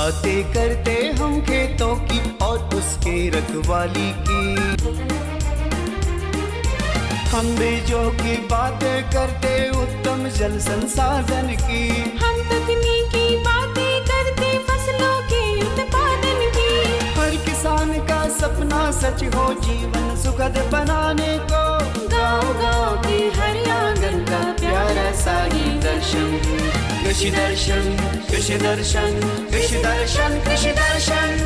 बातें करते हम खेतों की और उसके रखवाली की। हम बीजों की बातें करते उत्तम जल संसाधन की। हम तकनीकी बातें करते फसलों के उत्पादन की। हर किसान का सपना सच हो जीवन सुखद बनाने को। गाँव-गाँव के हर आंगन का प्यारा सा ये दर्शन। कृषि दर्शन, कृषि दर्शन, कृषि दर्शन, कृषि दर्शन,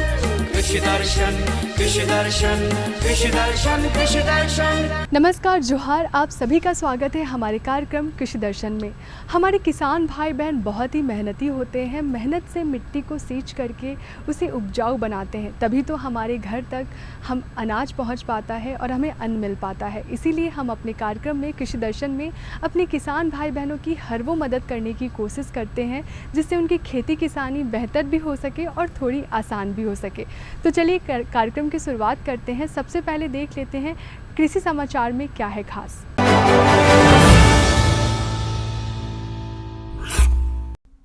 कृषि दर्शन, कृषि दर्शन, कृषि दर्शन, कृषि दर्शन। नमस्कार, जोहार। आप सभी का स्वागत है हमारे कार्यक्रम कृषि दर्शन में। हमारे किसान भाई बहन बहुत ही मेहनती होते हैं। मेहनत से मिट्टी को सींच करके उसे उपजाऊ बनाते हैं, तभी तो हमारे घर तक हम अनाज पहुंच पाता है और हमें अन्न मिल पाता है। इसीलिए हम अपने कार्यक्रम में कृषि दर्शन में अपने किसान भाई बहनों की हर वो मदद करने की कोशिश करते हैं जिससे उनकी खेती किसानी बेहतर भी हो सके और थोड़ी आसान भी हो सके। तो चलिए कार्यक्रम की शुरुआत करते हैं। सबसे पहले देख लेते हैं कृषि समाचार में क्या है खास।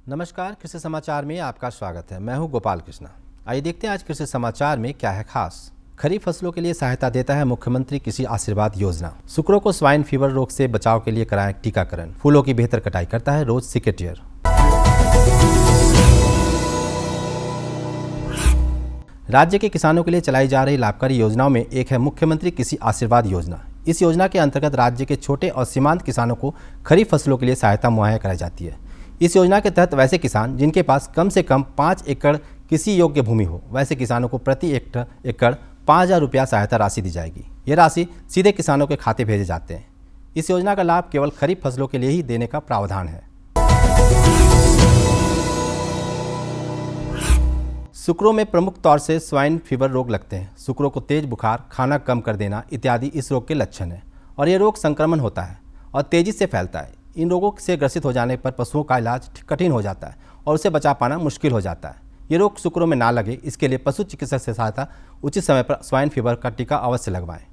नमस्कार, कृषि समाचार में आपका स्वागत है। मैं हूं गोपाल कृष्णा। आइए देखते हैं आज कृषि समाचार में क्या है खास। खरीफ फसलों के लिए सहायता देता है मुख्यमंत्री कृषि आशीर्वाद योजना। शुक्रों को स्वाइन फीवर रोग से बचाव के लिए कराएं टीकाकरण। फूलों की बेहतर कटाई करता है रोज सिकेटियर। राज्य के किसानों के लिए चलाई जा रही लाभकारी योजनाओं में एक है मुख्यमंत्री कृषि आशीर्वाद योजना। इस योजना के अंतर्गत राज्य के छोटे और सीमांत किसानों को खरीफ फसलों के लिए सहायता मुहैया कराई जाती है। इस योजना के तहत वैसे किसान जिनके पास कम से कम 5 एकड़ कृषि योग्य भूमि हो, वैसे किसानों को प्रति एकड़ 5,000 रुपया सहायता राशि दी जाएगी। ये राशि सीधे किसानों के खाते भेजे जाते हैं। इस योजना का लाभ केवल खरीफ फसलों के लिए ही देने का प्रावधान है। सुकरों में प्रमुख तौर से स्वाइन फीवर रोग लगते हैं। सुकरों को तेज बुखार, खाना कम कर देना इत्यादि इस रोग के लक्षण हैं और ये रोग संक्रमण होता है और तेजी से फैलता है। इन रोगों से ग्रसित हो जाने पर पशुओं का इलाज कठिन हो जाता है और उसे बचा पाना मुश्किल हो जाता है। ये रोग सुकरों में ना लगे, इसके लिए पशु चिकित्सक से सहायता उचित समय पर स्वाइन फीवर का टीका अवश्य लगवाएं।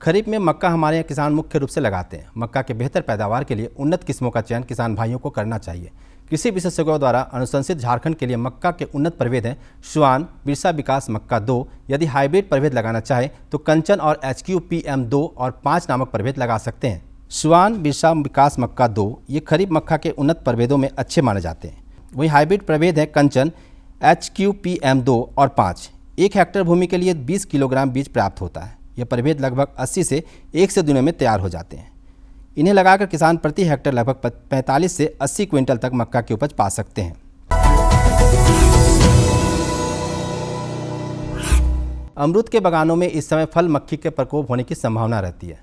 खरीफ में मक्का हमारे यहाँ किसान मुख्य रूप से लगाते हैं। मक्का के बेहतर पैदावार के लिए उन्नत किस्मों का चयन किसान भाइयों को करना चाहिए। कृषि विशेषज्ञों द्वारा अनुशंसित झारखंड के लिए मक्का के उन्नत प्रभेद हैं श्वान, बिरसा विकास मक्का 2। यदि हाइब्रिड प्रभेद लगाना चाहे तो कंचन और HQPM2 और 5 नामक प्रभेद लगा सकते हैं। श्वान, बिरसा विकास मक्का 2 ये खरीफ मक्का के उन्नत प्रभेदों में अच्छे माने जाते हैं। वही हाइब्रिड प्रभेद है कंचन, HQPM2 और 5। 1 हेक्टेयर भूमि के लिए 20 किलोग्राम बीज प्राप्त होता है। यह प्रभेद लगभग 80 से 100 दिनों में तैयार हो जाते हैं। इन्हें लगाकर किसान प्रति हेक्टेयर लगभग 45 से 80 क्विंटल तक मक्का की उपज पा सकते हैं। अमरूद के बागानों में इस समय फल मक्खी के प्रकोप होने की संभावना रहती है।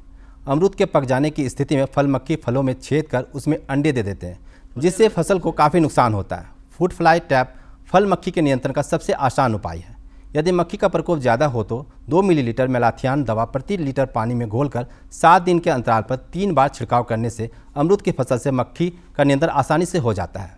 अमरूद के पक जाने की स्थिति में फल मक्खी फलों में छेद कर उसमें अंडे दे देते हैं, जिससे फसल को काफ़ी नुकसान होता है। फ्रूट फ्लाई ट्रैप फल मक्खी के नियंत्रण का सबसे आसान उपाय है। यदि मक्खी का प्रकोप ज़्यादा हो तो 2 मिलीलीटर मेलाथियान दवा प्रति लीटर पानी में घोलकर 7 दिन के अंतराल पर 3 बार छिड़काव करने से अमरूद की फसल से मक्खी का नियंत्रण आसानी से हो जाता है।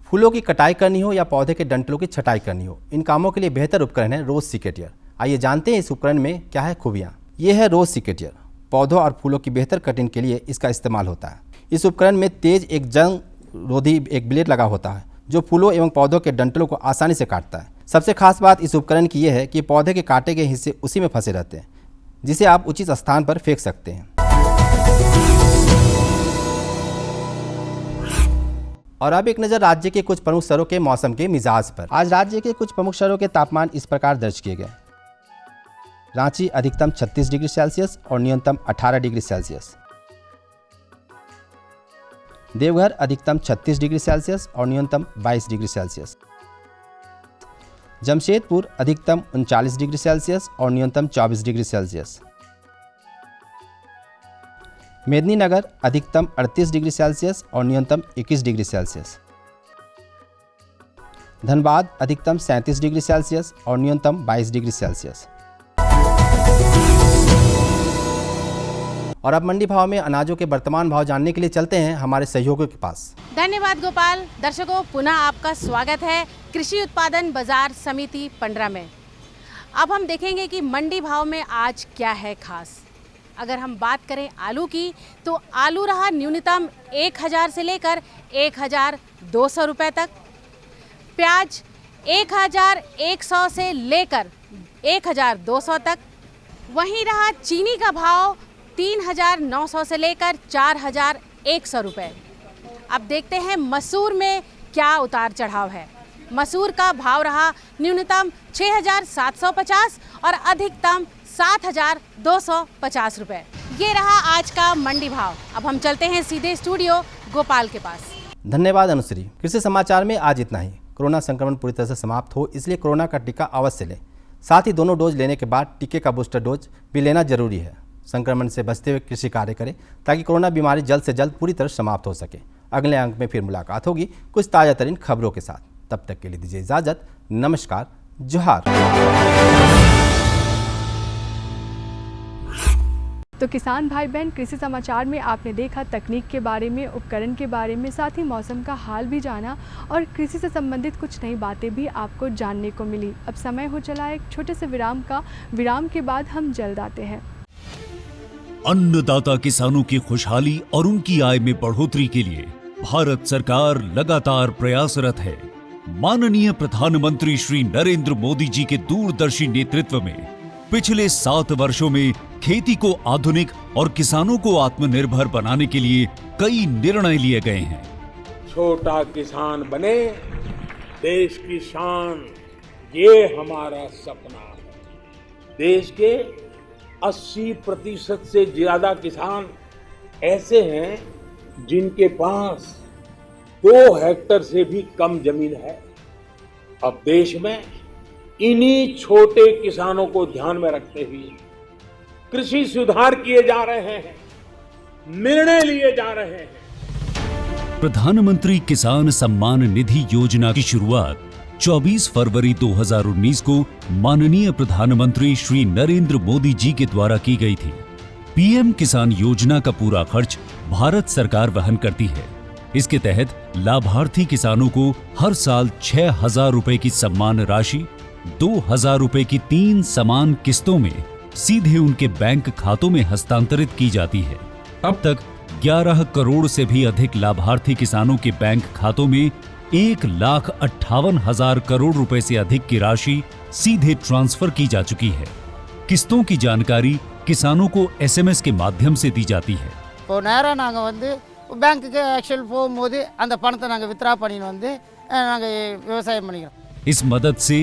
फूलों की कटाई करनी हो या पौधे के डंठलों की छटाई करनी हो, इन कामों के लिए बेहतर उपकरण है रोज सिकेटियर। आइए जानते हैं इस उपकरण में क्या है खूबियाँ। ये है रोज सिकेटियर। पौधों और फूलों की बेहतर कटिंग के लिए इसका इस्तेमाल होता है। इस उपकरण में तेज एक जंग रोधी एक ब्लेड लगा होता है जो फूलों एवं पौधों के डंठलों को आसानी से काटता है। सबसे खास बात इस उपकरण की यह है कि पौधे के काटे गए हिस्से उसी में फंसे रहते हैं, जिसे आप उचित स्थान पर फेंक सकते हैं। और अब एक नज़र राज्य के कुछ प्रमुख शहरों के मौसम के मिजाज पर। आज राज्य के कुछ प्रमुख शहरों के तापमान इस प्रकार दर्ज किए गए। रांची अधिकतम 36 डिग्री सेल्सियस और न्यूनतम 18 डिग्री सेल्सियस। देवघर अधिकतम 36 डिग्री सेल्सियस और न्यूनतम 22 डिग्री सेल्सियस। जमशेदपुर अधिकतम 39 डिग्री सेल्सियस और न्यूनतम 24 डिग्री सेल्सियस। मेदिनीनगर अधिकतम 38 डिग्री सेल्सियस और न्यूनतम 21 डिग्री सेल्सियस। धनबाद अधिकतम 37 डिग्री सेल्सियस और न्यूनतम 22 डिग्री सेल्सियस। और अब मंडी भाव में अनाजों के वर्तमान भाव जानने के लिए चलते हैं हमारे सहयोगियों के पास। धन्यवाद गोपाल। दर्शकों, पुनः आपका स्वागत है कृषि उत्पादन बाजार समिति पंडरा में। अब हम देखेंगे कि मंडी भाव में आज क्या है खास। अगर हम बात करें आलू की, तो आलू रहा न्यूनतम 1000 से लेकर 1200 रुपये तक। प्याज 1100 से लेकर 1200 तक। वहीं रहा चीनी का भाव 3900 से लेकर 4100 रुपये। अब देखते हैं मसूर में क्या उतार चढ़ाव है। मसूर का भाव रहा न्यूनतम 6750 और अधिकतम 7250 रुपये। ये रहा आज का मंडी भाव। अब हम चलते हैं सीधे स्टूडियो गोपाल के पास। धन्यवाद अनुश्री। कृषि समाचार में आज इतना ही। कोरोना संक्रमण पूरी तरह से समाप्त हो, इसलिए कोरोना का टीका अवश्य लें। साथ ही दोनों डोज लेने के बाद टीके का बूस्टर डोज भी लेना जरूरी है। संक्रमण से बचते हुए कृषि कार्य करें ताकि कोरोना बीमारी जल्द से जल्द पूरी तरह समाप्त हो सके। अगले अंक में फिर मुलाकात होगी कुछ ताज़ा तरीन खबरों के साथ। तब तक के लिए दीजिए इजाज़त। नमस्कार, जोहार। तो किसान भाई बहन, कृषि समाचार में आपने देखा तकनीक के बारे में, उपकरण के बारे में, साथ ही मौसम का हाल भी जाना और कृषि से संबंधित कुछ नई बातें भी आपको जानने को मिली। अब समय हो चला है एक छोटे से विराम का। विराम के बाद हम जल्द आते हैं। अन्नदाता किसानों की खुशहाली और उनकी आय में बढ़ोतरी के लिए भारत सरकार लगातार प्रयासरत है। माननीय प्रधानमंत्री श्री नरेंद्र मोदी जी के दूरदर्शी नेतृत्व में पिछले 7 वर्षों में खेती को आधुनिक और किसानों को आत्मनिर्भर बनाने के लिए कई निर्णय लिए गए हैं। छोटा किसान बने देश की शान, ये हमारा सपना है। देश के 80% से ज्यादा किसान ऐसे हैं जिनके पास 2 हेक्टेयर से भी कम जमीन है। अब देश में इन्हीं छोटे किसानों को ध्यान में रखते हुए कृषि सुधार किए जा रहे हैं, निर्णय लिए जा रहे हैं। प्रधानमंत्री किसान सम्मान निधि योजना की शुरुआत 24 फरवरी 2019 को माननीय प्रधानमंत्री श्री नरेंद्र मोदी जी के द्वारा की गई थी। पीएम किसान योजना का पूरा खर्च भारत सरकार वहन करती है। इसके तहत लाभार्थी किसानों को हर साल 6000 रुपए की सम्मान राशि 2000 रुपए की 3 समान किस्तों में सीधे उनके बैंक खातों में हस्तांतरित की जाती है। अब तक 11 करोड़ से भी अधिक लाभार्थी किसानों के बैंक खातों में 1,58,000 करोड़ रुपए से अधिक की राशि सीधे ट्रांसफर की जा चुकी है। किस्तों की जानकारी किसानों को एसएमएस के माध्यम से दी जाती है। இப்போ நேரா நாங்க வந்து பேங்க்குக்கு ஆக்சுவல் போகும்போது அந்த பணத்தை நாங்க வித்ரா பண்ணிட்டு வந்து நாங்க விவசாயம் பண்ணிக்கிறோம்। इस मदद से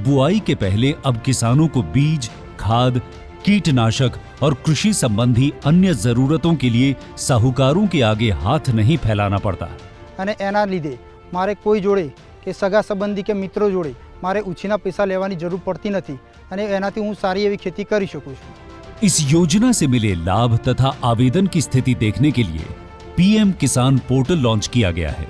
बुआई के पहले अब किसानों को बीज, खाद, कीटनाशक और कृषि संबंधी अन्य जरूरतों के लिए साहूकारों के आगे हाथ नहीं फैलाना पड़ता। અને એના લીધે મારે કોઈ જોડે કે સગા સંબંધી કે મિત્રો જોડે મારે ઉછીના પૈસા લેવાની જરૂર પડતી નથી અને એનાથી હું સારી એવી खेती કરી શકું છું। इस योजना से मिले लाभ तथा आवेदन की स्थिति देखने के लिए पीएम किसान पोर्टल लॉन्च किया गया है।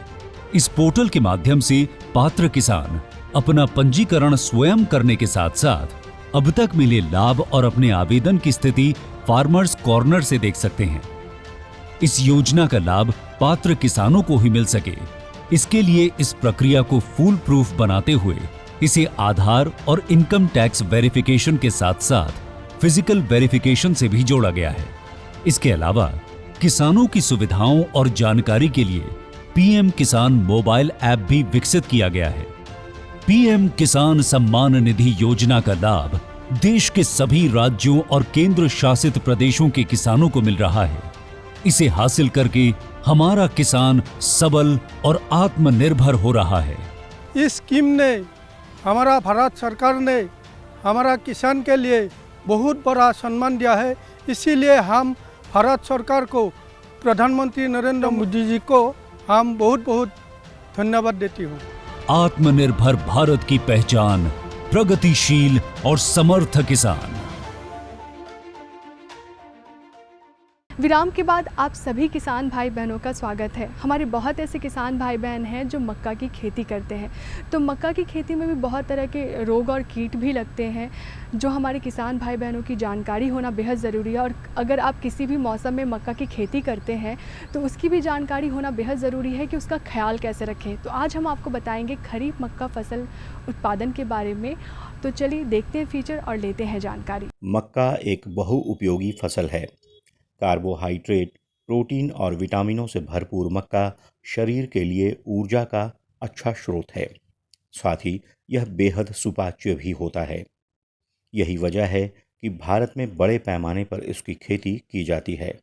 इस पोर्टल के माध्यम से पात्र किसान अपना पंजीकरण स्वयं करने के साथ साथ अब तक मिले लाभ और अपने आवेदन की स्थिति फार्मर्स कॉर्नर से देख सकते हैं। इस योजना का लाभ पात्र किसानों को ही मिल सके, इसके लिए इस प्रक्रिया को फूल प्रूफ बनाते हुए इसे आधार और इनकम टैक्स वेरिफिकेशन के साथ साथ फिजिकल वेरिफिकेशन से भी जोड़ा गया है। इसके अलावा किसानों की सुविधाओं और जानकारी के लिए पीएम किसान मोबाइल ऐप भी विकसित किया गया है। पीएम किसान सम्मान निधि योजना का लाभ देश के सभी राज्यों और केंद्र शासित प्रदेशों के किसानों को मिल रहा है। इसे हासिल करके हमारा किसान सबल और आत्मनिर्भर हो रहा है। इस स्कीम ने हमारा भारत सरकार ने हमारा किसान के लिए बहुत बड़ा सम्मान दिया है। इसीलिए हम भारत सरकार को, प्रधानमंत्री नरेंद्र मोदी जी को हम बहुत बहुत धन्यवाद देती हूँ। आत्मनिर्भर भारत की पहचान प्रगतिशील और समर्थ किसान। विराम के बाद आप सभी किसान भाई बहनों का स्वागत है। हमारे बहुत ऐसे किसान भाई बहन हैं जो मक्का की खेती करते हैं। तो मक्का की खेती में भी बहुत तरह के रोग और कीट भी लगते हैं, जो हमारे किसान भाई बहनों की जानकारी होना बेहद ज़रूरी है। और अगर आप किसी भी मौसम में मक्का की खेती करते हैं तो उसकी भी जानकारी होना बेहद ज़रूरी है कि उसका ख्याल कैसे रखें। तो आज हम आपको बताएंगे खरीफ मक्का फसल उत्पादन के बारे में। तो चलिए देखते हैं फीचर और लेते हैं जानकारी। मक्का एक बहुउपयोगी फसल है। कार्बोहाइड्रेट, प्रोटीन और विटामिनों से भरपूर मक्का शरीर के लिए ऊर्जा का अच्छा स्रोत है। साथ ही यह बेहद सुपाच्य भी होता है। यही वजह है कि भारत में बड़े पैमाने पर इसकी खेती की जाती है।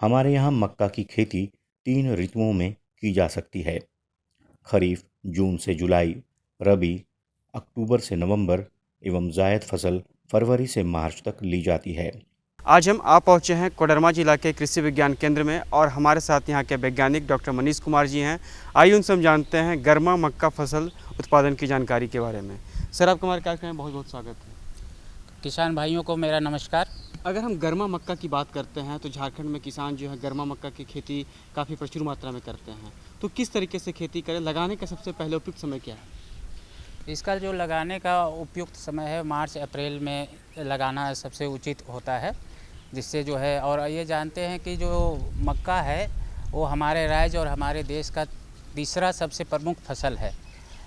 हमारे यहाँ मक्का की खेती 3 ऋतुओं में की जा सकती है। खरीफ जून से जुलाई, रबी अक्टूबर से नवंबर एवं जायद फसल फरवरी से मार्च तक ली जाती है। आज हम आ पहुँचे हैं कोडरमा जिला के कृषि विज्ञान केंद्र में और हमारे साथ यहाँ के वैज्ञानिक डॉक्टर मनीष कुमार जी हैं। आइए उनसे हम जानते हैं गर्मा मक्का फसल उत्पादन की जानकारी के बारे में। सर, आपका हमारे कार्यक्रम में बहुत बहुत स्वागत है। किसान भाइयों को मेरा नमस्कार। अगर हम गर्मा मक्का की बात करते हैं तो झारखंड में किसान जो है गर्मा मक्का की खेती काफ़ी प्रचुर मात्रा में करते हैं, तो किस तरीके से खेती करें? लगाने का सबसे पहले उपयुक्त समय क्या है? इसका जो लगाने का उपयुक्त समय है मार्च अप्रैल में लगाना सबसे उचित होता है, जिससे जो है, और ये जानते हैं कि जो मक्का है वो हमारे राज्य और हमारे देश का तीसरा सबसे प्रमुख फसल है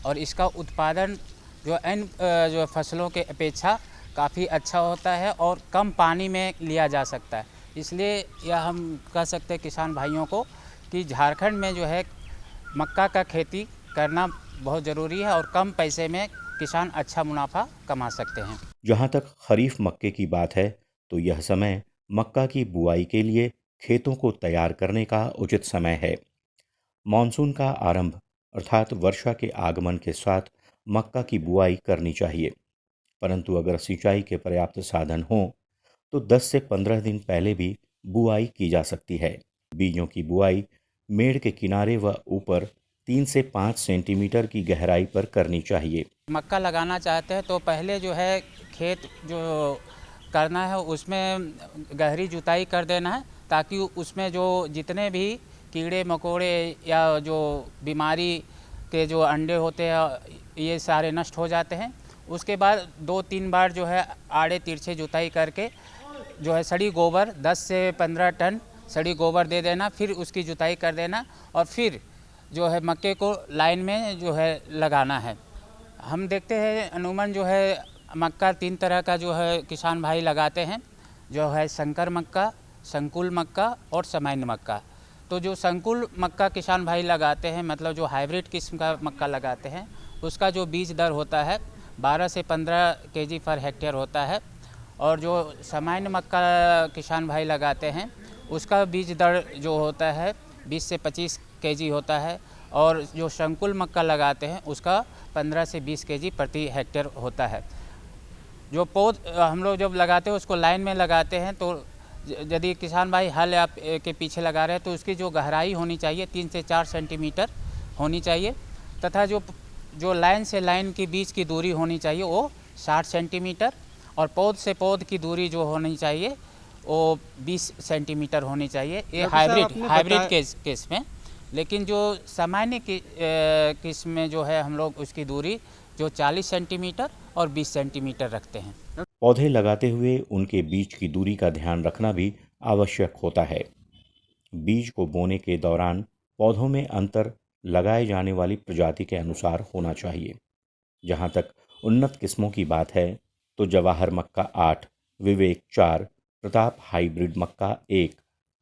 और इसका उत्पादन जो फसलों के अपेक्षा काफ़ी अच्छा होता है और कम पानी में लिया जा सकता है। इसलिए यह हम कह सकते हैं किसान भाइयों को कि झारखंड में जो है मक्का का खेती करना बहुत ज़रूरी है और कम पैसे में किसान अच्छा मुनाफा कमा सकते हैं। जहाँ तक खरीफ मक्के की बात है तो यह समय मक्का की बुआई के लिए खेतों को तैयार करने का उचित समय है। मानसून का आरंभ अर्थात वर्षा के आगमन के साथ मक्का की बुआई करनी चाहिए, परंतु अगर सिंचाई के पर्याप्त साधन हों तो 10 से 15 दिन पहले भी बुआई की जा सकती है। बीजों की बुआई मेड़ के किनारे व ऊपर 3 से 5 सेंटीमीटर की गहराई पर करनी चाहिए। मक्का लगाना चाहते हैं तो पहले जो है खेत जो करना है उसमें गहरी जुताई कर देना है, ताकि उसमें जो जितने भी कीड़े मकोड़े या जो बीमारी के जो अंडे होते हैं ये सारे नष्ट हो जाते हैं। उसके बाद 2-3 बार जो है आड़े तिरछे जुताई करके जो है सड़ी गोबर 10 से 15 टन सड़ी गोबर दे देना, फिर उसकी जुताई कर देना और फिर जो है मक्के को लाइन में जो है लगाना है। हम देखते हैं अमूमन जो है मक्का 3 तरह का जो है किसान भाई लगाते हैं, जो है संकर मक्का, संकुल मक्का और सामान्य मक्का। तो जो संकुल मक्का किसान भाई लगाते हैं, मतलब जो हाइब्रिड किस्म का मक्का लगाते हैं, उसका जो बीज दर होता है 12 से 15 केजी पर हेक्टेयर होता है और जो सामान्य मक्का किसान भाई लगाते हैं उसका बीज दर जो होता है 20 से 25 केजी होता है और जो संकुल मक्का लगाते हैं उसका 15 से 20 केजी प्रति हेक्टेयर होता है। जो पौध हम लोग जब लगाते हैं उसको लाइन में लगाते हैं, तो यदि किसान भाई हल आप के पीछे लगा रहे हैं तो उसकी जो गहराई होनी चाहिए 3 से 4 सेंटीमीटर होनी चाहिए, तथा जो लाइन से लाइन के बीच की दूरी होनी चाहिए वो 60 सेंटीमीटर और पौध से पौध की दूरी जो होनी चाहिए वो 20 सेंटीमीटर होनी चाहिए। ये हाइब्रिड केस में। लेकिन जो सामान्य किस्म में जो है हम लोग उसकी दूरी जो 40 सेंटीमीटर और 20 सेंटीमीटर रखते हैं। पौधे लगाते हुए उनके बीज की दूरी का ध्यान रखना भी आवश्यक होता है। बीज को बोने के दौरान पौधों में अंतर लगाए जाने वाली प्रजाति के अनुसार होना चाहिए। जहाँ तक उन्नत किस्मों की बात है तो जवाहर मक्का 8, विवेक 4, प्रताप हाइब्रिड मक्का 1,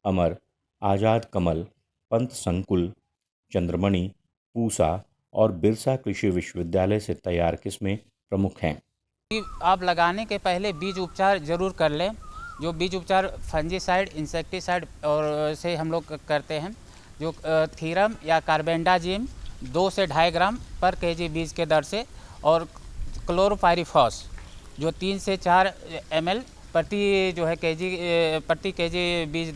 अमर, आज़ाद कमल, पंत संकुल, चंद्रमणि, पूसा और बिरसा कृषि विश्वविद्यालय से तैयार किस्में प्रमुख हैं। आप लगाने के पहले बीज उपचार जरूर कर लें। जो बीज उपचार फंजीसाइड, इंसेक्टिसाइड और से हम लोग करते हैं, जो थीरम या कार्बेंडाजिम 2 से 2.5 ग्राम पर केजी बीज के दर से और क्लोरोपाइरीफॉस जो 3 से 4 ml प्रति केजी बीज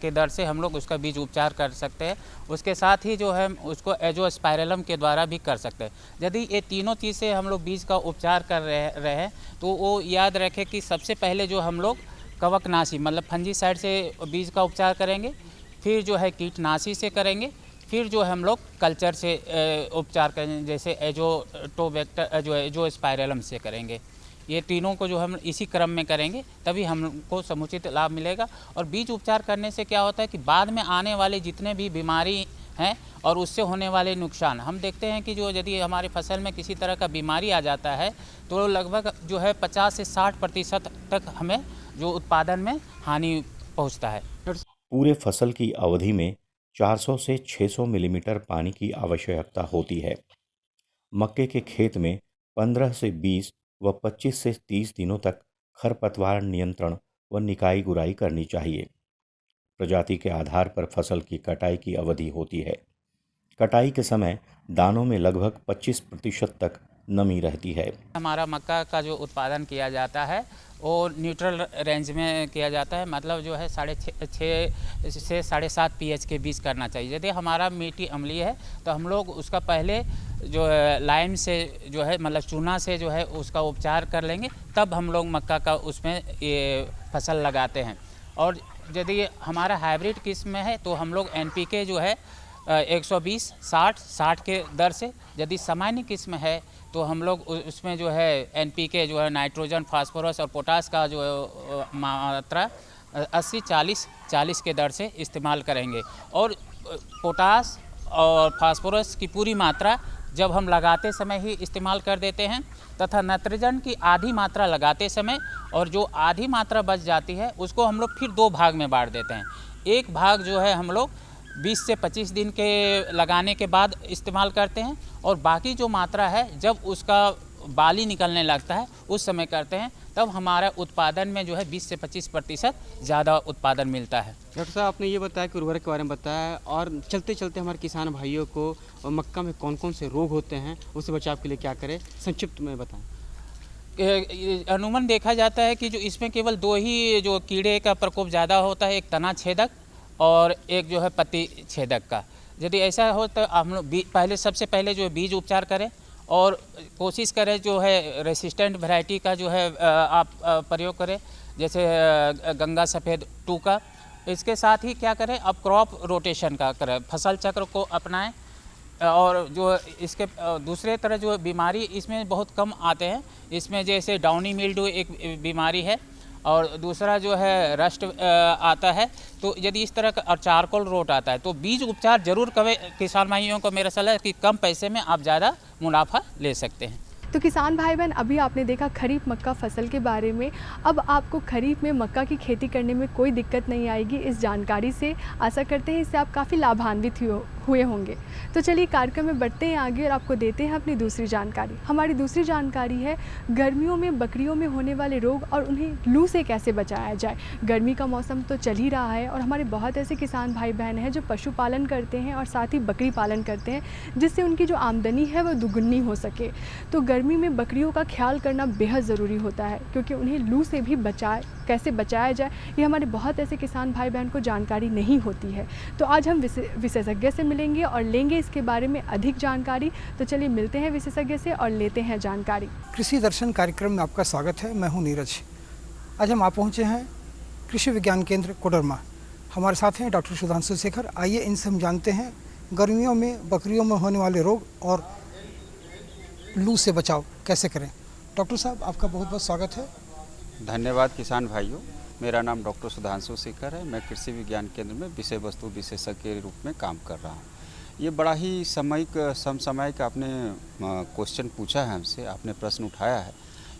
के दर से हम लोग उसका बीज उपचार कर सकते हैं। उसके साथ ही जो है उसको एजोस्पाइरलम के द्वारा भी कर सकते हैं। यदि ये तीनों चीज़ से हम लोग बीज का उपचार कर रहे हैं तो वो याद रखें कि सबसे पहले जो हम लोग कवकनाशी मतलब फंजीसाइड से बीज का उपचार करेंगे, फिर जो है कीटनाशी से करेंगे, फिर जो है हम लोग कल्चर से उपचार करेंगे, जैसे एजोटोबैक्टर जो एजोस्पाइरलम से करेंगे। ये तीनों को जो हम इसी क्रम में करेंगे तभी हमको समुचित लाभ मिलेगा। और बीज उपचार करने से क्या होता है कि बाद में आने वाले जितने भी बीमारी हैं और उससे होने वाले नुकसान, हम देखते हैं कि जो यदि हमारे फसल में किसी तरह का बीमारी आ जाता है तो लगभग जो है 50 से 60% तक हमें जो उत्पादन में हानि पहुंचता है। पूरे फसल की अवधि में 400 से 600 मिलीमीटर पानी की आवश्यकता होती है। मक्के के खेत में 15 से 20 व 25 से 30 दिनों तक खरपतवार नियंत्रण व निकाई गुड़ाई करनी चाहिए। प्रजाति के आधार पर फसल की कटाई की अवधि होती है। कटाई के समय दानों में लगभग 25% तक नमी रहती है। हमारा मक्का का जो उत्पादन किया जाता है वो न्यूट्रल रेंज में किया जाता है, मतलब जो है 6.5 से 7.5 pH के बीच करना चाहिए। यदि हमारा मिट्टी अम्लीय है तो हम लोग उसका पहले जो है लाइम से जो है मतलब चूना से जो है उसका उपचार कर लेंगे, तब हम लोग मक्का का उसमें ये फसल लगाते हैं। और यदि हमारा हाइब्रिड किस्म में है तो हम लोग NPK जो है 120-60 के दर से, यदि सामान्य किस्म है तो हम लोग उसमें जो है NPK जो है नाइट्रोजन, फास्फोरस और पोटास का जो मात्रा 80-40 के दर से इस्तेमाल करेंगे। और पोटास और फास्फोरस की पूरी मात्रा जब हम लगाते समय ही इस्तेमाल कर देते हैं, तथा नाइट्रोजन की आधी मात्रा लगाते समय, और जो आधी मात्रा बच जाती है उसको हम लोग फिर 2 भाग में बांट देते हैं। एक भाग जो है हम लोग 20 से 25 दिन के लगाने के बाद इस्तेमाल करते हैं, और बाकी जो मात्रा है जब उसका बाली निकलने लगता है उस समय करते हैं, तब हमारा उत्पादन में जो है 20 से 25% ज़्यादा उत्पादन मिलता है। डॉक्टर साहब, आपने ये बताया कि उर्वरक के बारे में बताया, और चलते चलते हमारे किसान भाइयों को मक्का में कौन कौन से रोग होते हैं, उससे बचाव के लिए क्या करें, संक्षिप्त में बताएं। अनुमान देखा जाता है कि जो इसमें केवल 2 ही जो कीड़े का प्रकोप ज़्यादा होता है, एक तना छेदक और एक जो है पत्ती छेदक का। यदि ऐसा हो तो हम लोग सबसे पहले जो है बीज उपचार करें, और कोशिश करें जो है रेसिस्टेंट वैरायटी का जो है आप प्रयोग करें, जैसे गंगा सफ़ेद 2 का। इसके साथ ही क्या करें, अब क्रॉप रोटेशन का करें, फसल चक्र को अपनाएं। और जो इसके दूसरे तरह जो बीमारी इसमें बहुत कम आते हैं, इसमें जैसे डाउनी मिल्ड्यू एक बीमारी है, और दूसरा जो है रस्ट आता है। तो यदि इस तरह का, और चारकोल रोट आता है, तो बीज उपचार जरूर करें। किसान भाइयों को मेरा सलाह है कि कम पैसे में आप ज़्यादा मुनाफा ले सकते हैं। तो किसान भाई बहन, अभी आपने देखा खरीफ मक्का फसल के बारे में। अब आपको खरीफ में मक्का की खेती करने में कोई दिक्कत नहीं आएगी इस जानकारी से। आशा करते हैं इससे आप काफ़ी लाभान्वित हुए होंगे। तो चलिए कार्यक्रम में बढ़ते हैं आगे और आपको देते हैं अपनी दूसरी जानकारी। हमारी दूसरी जानकारी है गर्मियों में बकरियों में होने वाले रोग और उन्हें लू से कैसे बचाया जाए। गर्मी का मौसम तो चल ही रहा है और हमारे बहुत ऐसे किसान भाई बहन हैं जो पशुपालन करते हैं और साथ ही बकरी पालन करते हैं, जिससे उनकी जो आमदनी है वह दुगुनी हो सके। तो गर्मी में बकरियों का ख्याल करना बेहद ज़रूरी होता है, क्योंकि उन्हें लू से भी कैसे बचाया जाए ये हमारे बहुत ऐसे किसान भाई बहन को जानकारी नहीं होती है। तो आज हम विशेषज्ञ से मिलेंगे और लेंगे इसके बारे में अधिक जानकारी। तो चलिए मिलते हैं विशेषज्ञ से और लेते हैं जानकारी। कृषि दर्शन कार्यक्रम में आपका स्वागत है। मैं हूं नीरज। आज हम आ पहुंचे हैं कृषि विज्ञान केंद्र कोडरमा। हमारे साथ हैं डॉक्टर सुधांशु शेखर। आइए इनसे हम जानते हैं गर्मियों में बकरियों में होने वाले रोग और लू से बचाव कैसे करें। डॉक्टर साहब, आपका बहुत बहुत स्वागत है। धन्यवाद किसान भाइयों। मेरा नाम डॉक्टर सुधांशु शेखर है। मैं कृषि विज्ञान केंद्र में विषय वस्तु विशेषज्ञ के रूप में काम कर रहा हूँ। ये बड़ा ही समसामयिक आपने क्वेश्चन पूछा है हमसे, आपने प्रश्न उठाया है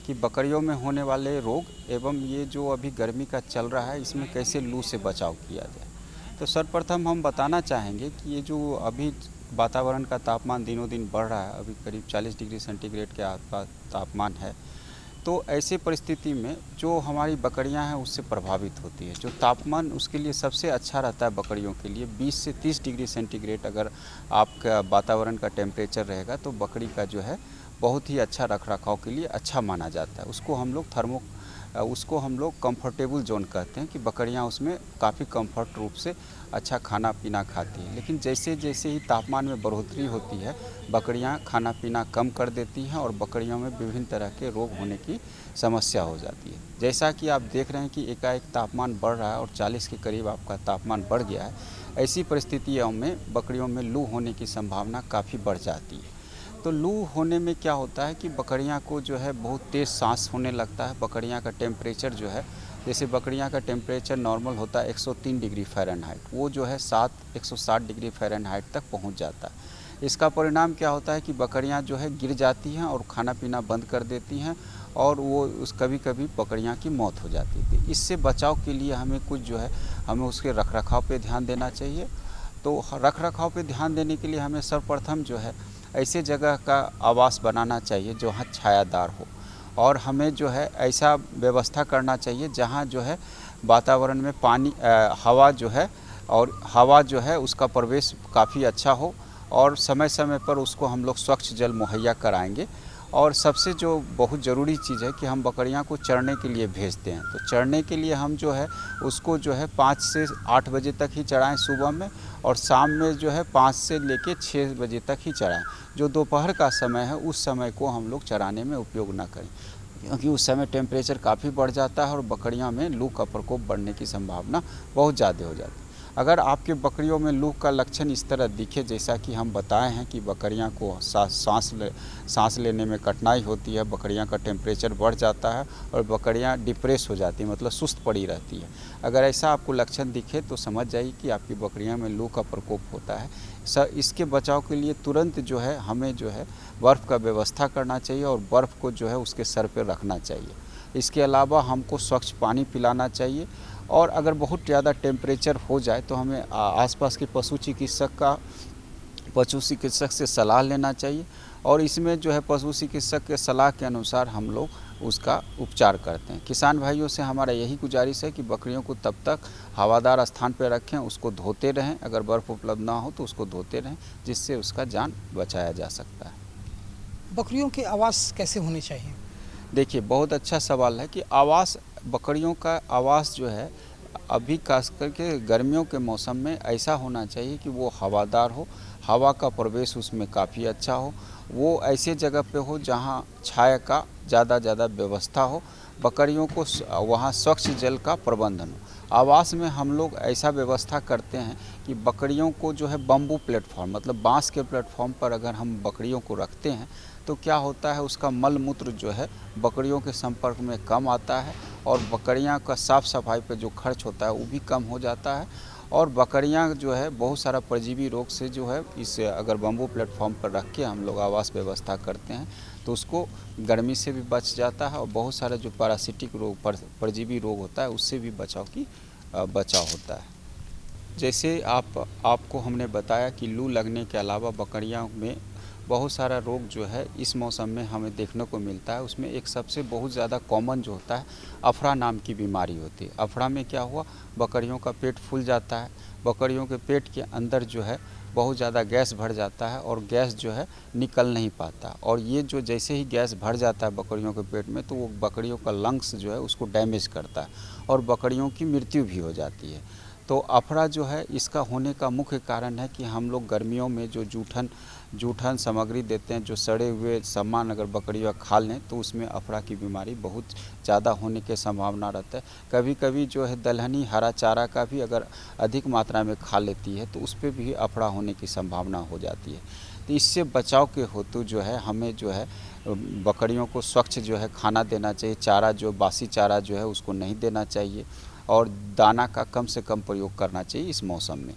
कि बकरियों में होने वाले रोग एवं ये जो अभी गर्मी का चल रहा है इसमें कैसे लू से बचाव किया जाए। तो सर्वप्रथम हम बताना चाहेंगे कि ये जो अभी वातावरण का तापमान दिनों दिन बढ़ रहा है, अभी करीब 40 डिग्री सेंटीग्रेड के आसपास तापमान है, तो ऐसे परिस्थिति में जो हमारी बकरियां हैं उससे प्रभावित होती है। जो तापमान उसके लिए सबसे अच्छा रहता है बकरियों के लिए 20 से 30 डिग्री सेंटीग्रेड अगर आपका वातावरण का टेम्परेचर रहेगा तो बकरी का जो है बहुत ही अच्छा रखरखाव के लिए अच्छा माना जाता है। उसको हम लोग कंफर्टेबल जोन कहते हैं कि बकरियां उसमें काफ़ी कंफर्ट रूप से अच्छा खाना पीना खाती हैं। लेकिन जैसे जैसे ही तापमान में बढ़ोतरी होती है बकरियां खाना पीना कम कर देती हैं और बकरियों में विभिन्न तरह के रोग होने की समस्या हो जाती है। जैसा कि आप देख रहे हैं कि एकाएक तापमान बढ़ रहा है और 40 के करीब आपका तापमान बढ़ गया है, ऐसी परिस्थितियों में बकरियों में लू होने की संभावना काफ़ी बढ़ जाती है। तो लू होने में क्या होता है कि बकरियां को जो है बहुत तेज़ सांस होने लगता है। बकरियां का टेम्परेचर जो है, जैसे बकरियां का टेम्परेचर नॉर्मल होता है 103 डिग्री फ़ारेनहाइट, वो जो है 160 डिग्री फ़ारेनहाइट तक पहुंच जाता है। इसका परिणाम क्या होता है कि बकरियां जो है गिर जाती हैं और खाना पीना बंद कर देती हैं और वो उस कभी कभी बकरियां की मौत हो जाती थी। इससे बचाव के लिए हमें कुछ जो है हमें उसके रखरखाव पे ध्यान देना चाहिए। तो रखरखाव पे ध्यान देने के लिए हमें सर्वप्रथम जो है ऐसे जगह का आवास बनाना चाहिए जहाँ छायादार हो, और हमें जो है ऐसा व्यवस्था करना चाहिए जहाँ जो है वातावरण में पानी हवा जो है और हवा जो है उसका प्रवेश काफ़ी अच्छा हो, और समय समय पर उसको हम लोग स्वच्छ जल मुहैया कराएंगे। और सबसे जो बहुत ज़रूरी चीज़ है कि हम बकरियां को चरने के लिए भेजते हैं, तो चरने के लिए हम जो है उसको जो है 5 से 8 बजे तक ही चराएं सुबह में, और शाम में जो है 5 से लेके 6 बजे तक ही चराएं। जो दोपहर का समय है उस समय को हम लोग चराने में उपयोग ना करें, क्योंकि उस समय टेम्परेचर काफ़ी बढ़ जाता है और बकरियां में लू का प्रकोप बढ़ने की संभावना बहुत ज़्यादा हो जाती है। अगर आपके बकरियों में लू का लक्षण इस तरह दिखे, जैसा कि हम बताए हैं कि बकरियां को सांस लेने में कठिनाई होती है, बकरियां का टेम्परेचर बढ़ जाता है और बकरियां डिप्रेस हो जाती हैं, मतलब सुस्त पड़ी रहती है, अगर ऐसा आपको लक्षण दिखे तो समझ जाइए कि आपकी बकरियां में लू का प्रकोप होता है। इसके बचाव के लिए तुरंत जो है हमें जो है बर्फ़ का व्यवस्था करना चाहिए और बर्फ़ को जो है उसके सर पर रखना चाहिए। इसके अलावा हमको स्वच्छ पानी पिलाना चाहिए, और अगर बहुत ज़्यादा टेम्परेचर हो जाए तो हमें आसपास के पशु चिकित्सक से सलाह लेना चाहिए, और इसमें जो है पशु चिकित्सक के सलाह के अनुसार हम लोग उसका उपचार करते हैं। किसान भाइयों से हमारा यही गुजारिश है कि बकरियों को तब तक हवादार स्थान पर रखें, उसको धोते रहें, अगर बर्फ़ उपलब्ध ना हो तो उसको धोते रहें, जिससे उसका जान बचाया जा सकता है। बकरियों के आवास कैसे होने चाहिए? देखिए, बहुत अच्छा सवाल है कि बकरियों का आवास जो है अभी खास करके गर्मियों के मौसम में ऐसा होना चाहिए कि वो हवादार हो, हवा का प्रवेश उसमें काफ़ी अच्छा हो, वो ऐसे जगह पे हो जहाँ छाया का ज़्यादा व्यवस्था हो, बकरियों को वहाँ स्वच्छ जल का प्रबंधन हो। आवास में हम लोग ऐसा व्यवस्था करते हैं कि बकरियों को जो है बम्बू प्लेटफॉर्म, मतलब बांस के प्लेटफॉर्म पर अगर हम बकरियों को रखते हैं तो क्या होता है, उसका मल मूत्र जो है बकरियों के संपर्क में कम आता है, और बकरियां का साफ़ सफाई पे जो खर्च होता है वो भी कम हो जाता है, और बकरियां जो है बहुत सारा परजीवी रोग से जो है इसे अगर बम्बू प्लेटफॉर्म पर रख के हम लोग आवास व्यवस्था करते हैं तो उसको गर्मी से भी बच जाता है, और बहुत सारा जो पैरासिटिक रोग परजीवी रोग होता है उससे भी बचाव होता है। जैसे आपको हमने बताया कि लू लगने के अलावा बकरियां में बहुत सारा रोग जो है इस मौसम में हमें देखने को मिलता है। उसमें एक सबसे बहुत ज़्यादा कॉमन जो होता है अफरा नाम की बीमारी होती है। अफरा में क्या हुआ, बकरियों का पेट फूल जाता है, बकरियों के पेट के अंदर जो है बहुत ज़्यादा गैस भर जाता है और गैस जो है निकल नहीं पाता, और ये जो जैसे ही गैस भर जाता है बकरियों के पेट में तो वो बकरियों का लंग्स जो है उसको डैमेज करता है और बकरियों की मृत्यु भी हो जाती है। तो अफरा जो है इसका होने का मुख्य कारण है कि हम लोग गर्मियों में जो जूठन सामग्री देते हैं, जो सड़े हुए सामान अगर बकरियाँ खा लें तो उसमें अफरा की बीमारी बहुत ज़्यादा होने की संभावना रहता है। कभी कभी जो है दलहनी हरा चारा का भी अगर अधिक मात्रा में खा लेती है तो उस पर भी अफरा होने की संभावना हो जाती है। तो इससे बचाव के हेतु जो है हमें जो है बकरियों को स्वच्छ जो है खाना देना चाहिए, चारा जो बासी चारा जो है उसको नहीं देना चाहिए, और दाना का कम से कम प्रयोग करना चाहिए इस मौसम में।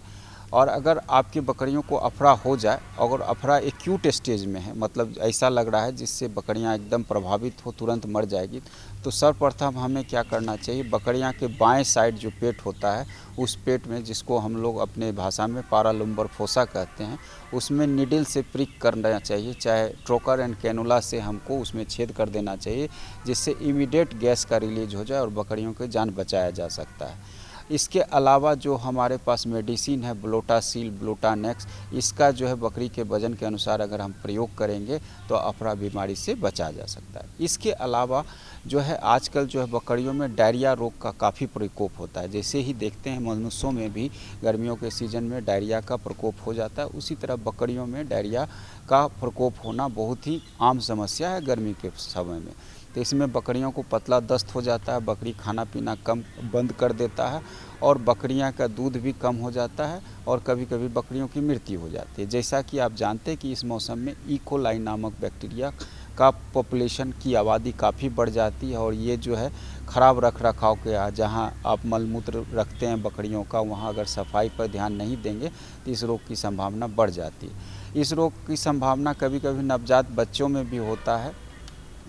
और अगर आपकी बकरियों को अफरा हो जाए, अगर अफरा एक्यूट स्टेज में है, मतलब ऐसा लग रहा है जिससे बकरियां एकदम प्रभावित हो, तुरंत मर जाएगी, तो सर्वप्रथम हमें क्या करना चाहिए, बकरियां के बाएं साइड जो पेट होता है उस पेट में, जिसको हम लोग अपने भाषा में पारालुम्बर फोसा कहते हैं, उसमें निडल से प्रिक करना चाहिए, चाहे ट्रोकर एंड कैनुला से हमको उसमें छेद कर देना चाहिए, जिससे इमीडिएट गैस का रिलीज हो जाए और बकरियों की जान बचाया जा सकता है। इसके अलावा जो हमारे पास मेडिसिन है ब्लोटासील, ब्लोटानेक्स, इसका जो है बकरी के वजन के अनुसार अगर हम प्रयोग करेंगे तो अफरा बीमारी से बचा जा सकता है। इसके अलावा जो है आजकल जो है बकरियों में डायरिया रोग का काफ़ी प्रकोप होता है। जैसे ही देखते हैं मनुष्यों में भी गर्मियों के सीज़न में डायरिया का प्रकोप हो जाता है, उसी तरह बकरियों में डायरिया का प्रकोप होना बहुत ही आम समस्या है गर्मी के समय में। तो इसमें बकरियों को पतला दस्त हो जाता है, बकरी खाना पीना कम बंद कर देता है और बकरियां का दूध भी कम हो जाता है और कभी कभी बकरियों की मृत्यु हो जाती है। जैसा कि आप जानते हैं कि इस मौसम में ई कोलाई नामक बैक्टीरिया का पॉपुलेशन की आबादी काफ़ी बढ़ जाती है और ये जो है ख़राब रख रखाव के जहाँ आप मलमूत्र रखते हैं बकरियों का, वहाँ अगर सफाई पर ध्यान नहीं देंगे तो इस रोग की संभावना बढ़ जाती है। इस रोग की संभावना कभी कभी नवजात बच्चों में भी होता है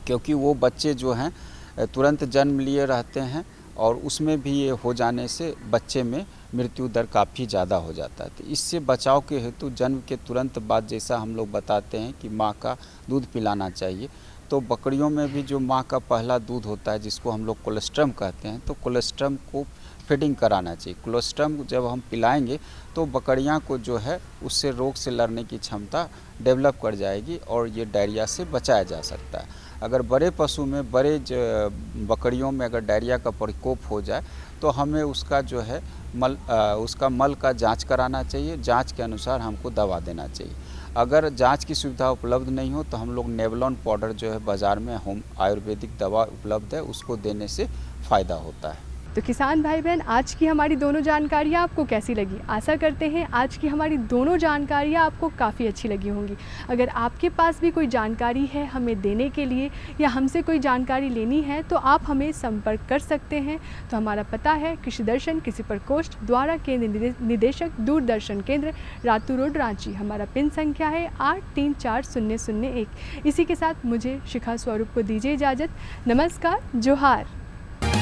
क्योंकि वो बच्चे जो हैं तुरंत जन्म लिए रहते हैं और उसमें भी ये हो जाने से बच्चे में मृत्यु दर काफ़ी ज़्यादा हो जाता है। तो इससे बचाव के हेतु जन्म के तुरंत बाद जैसा हम लोग बताते हैं कि माँ का दूध पिलाना चाहिए, तो बकरियों में भी जो माँ का पहला दूध होता है जिसको हम लोग कोलेस्ट्रम कहते हैं, तो कोलेस्ट्रम को फीडिंग कराना चाहिए। कोलेस्ट्रम जब हम पिलाएंगे तो बकरियां को जो है उससे रोग से लड़ने की क्षमता डेवलप कर जाएगी और ये डायरिया से बचाया जा सकता है। अगर बड़े पशु में बकरियों में अगर डायरिया का प्रकोप हो जाए तो हमें उसका जो है उसका मल का जांच कराना चाहिए। जांच के अनुसार हमको दवा देना चाहिए। अगर जांच की सुविधा उपलब्ध नहीं हो तो हम लोग नेवलॉन पाउडर जो है बाज़ार में होम आयुर्वेदिक दवा उपलब्ध है, उसको देने से फ़ायदा होता है। तो किसान भाई बहन, आज की हमारी दोनों जानकारियाँ आपको कैसी लगी? आशा करते हैं आज की हमारी दोनों जानकारियाँ आपको काफ़ी अच्छी लगी होंगी। अगर आपके पास भी कोई जानकारी है हमें देने के लिए या हमसे कोई जानकारी लेनी है तो आप हमें संपर्क कर सकते हैं। तो हमारा पता है कृषि दर्शन कृषि प्रकोष्ठ द्वारा केंद्र निदेशक दूरदर्शन केंद्र रातू रोड रांची। हमारा पिन संख्या है 834001। इसी के साथ मुझे शिखा स्वरूप को दीजिए इजाज़त। नमस्कार, जोहार।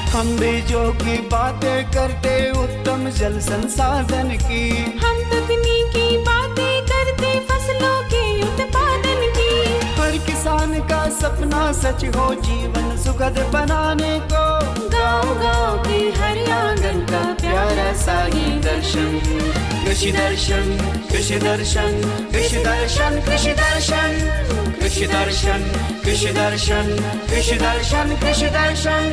हम बीजों की बातें करते उत्तम जल संसाधन की, हम तकनीकी बातें करते फसलों के उत्पादन की। हर किसान का सपना सच हो जीवन सुखद बनाने को, गाँव-गाँव के हर आंगन का प्यारा सा ये दर्शन। कृषि दर्शन कृषि दर्शन कृषि दर्शन कृषि दर्शन कृषि दर्शन कृषि दर्शन कृषि दर्शन कृषि दर्शन।